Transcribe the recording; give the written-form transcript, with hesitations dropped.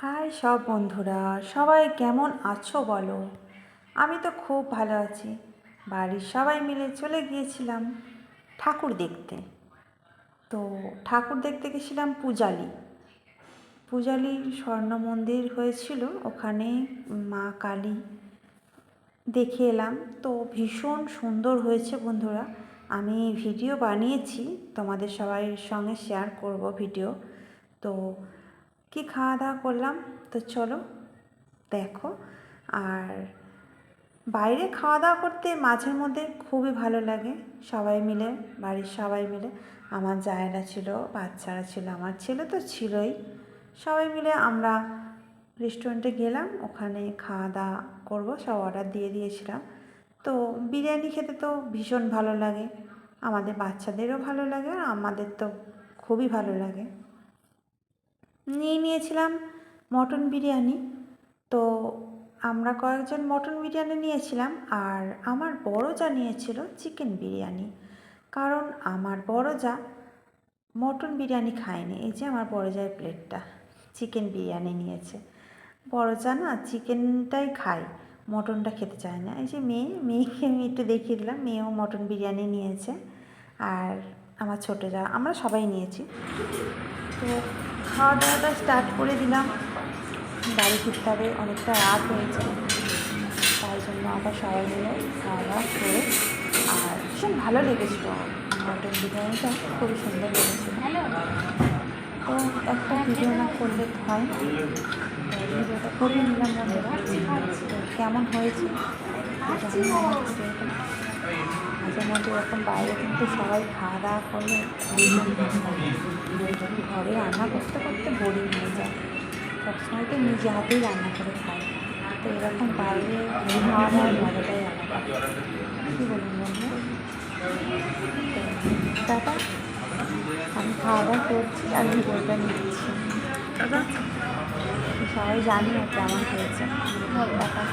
High সব বন্ধুরা, সবাই কেমন আছো বলো? আমি তো খুব ভালো আছি। বাড়ির সবাই মিলে চলে গিয়েছিলাম ঠাকুর দেখতে। তো ঠাকুর দেখতে গেছিলাম পূজালি। পূজালির স্বর্ণ মন্দির হয়েছিল, ওখানে মা কালী দেখে এলাম। তো ভীষণ সুন্দর হয়েছে বন্ধুরা। আমি ভিডিও বানিয়েছি, তোমাদের সবাই সঙ্গে শেয়ার করব ভিডিও। তো কি খাওয়া দাওয়া করলাম তো চলো দেখো। আর বাইরে খাওয়া দাওয়া করতে মাঝের মধ্যে খুবই ভালো লাগে, সবাই মিলে, বাড়ির সবাই মিলে। আমার জায়েরা ছিল, বাচ্চারা ছিল, আমার ছেলে তো ছিলই। সবাই মিলে আমরা রেস্টুরেন্টে গেলাম, ওখানে খাওয়া দাওয়া করবো, সব অর্ডার দিয়ে দিয়েছিলাম। তো বিরিয়ানি খেতে তো ভীষণ ভালো লাগে, আমাদের বাচ্চাদেরও ভালো লাগে আর আমাদের তো খুবই ভালো লাগে। নিয়েছিলাম মটন বিরিয়ানি। তো আমরা কয়েকজন মটন বিরিয়ানি নিয়েছিলাম, আর আমার বড় যা নিয়েছিল চিকেন বিরিয়ানি। কারণ আমার বড় যা মটন বিরিয়ানি খায়নি। এই যে আমার বড় যার প্লেটটা চিকেন বিরিয়ানি নিয়েছে। বড় যা না চিকেনটাই খায়, মটনটা খেতে চায় না। এই যে মেয়েকে আমি একটু দেখিয়ে দিলাম, মেয়েও মটন বিরিয়ানি নিয়েছে। আর আমার ছোটো যা, আমরা সবাই নিয়েছি। তো খাওয়া দাওয়াটা স্টার্ট করে দিলাম। বাড়ি ফিরতে হবে, অনেকটা রাত হয়েছে, তাই জন্য আবার সবাই মিলে খাওয়া দাওয়া করে। আর ভীষণ ভালো লেগেছিলো, মটন বিরিয়ানিটা খুবই সুন্দর লেগেছিলো। তো একটা ভিডিও না করলে হয়, ভিডিওটা করে নিলাম বন্ধুরা। তো কেমন হয়েছে জানি আমার ভিডিওটা। মাঝে মধ্যে এরকম বাইরে কিন্তু সবাই খাওয়া দাওয়া করলে ভীষণ ভালো লাগে। ঘরে রান্না করতে করতে বোরিং হয়ে যায়, সবসময় তো নিজে হাতেই রান্না করে খাই। তো এরকম বাইরে খাওয়া দাওয়ার মজাটাই আলাদা, কী বলুন বন্ধু। তো দাদা, আমি খাওয়া দাওয়া করছি আর ভিডিওটা নিচ্ছি, ঠিক আছে? সবাই জানি আর কেমন হয়েছে। দেখা।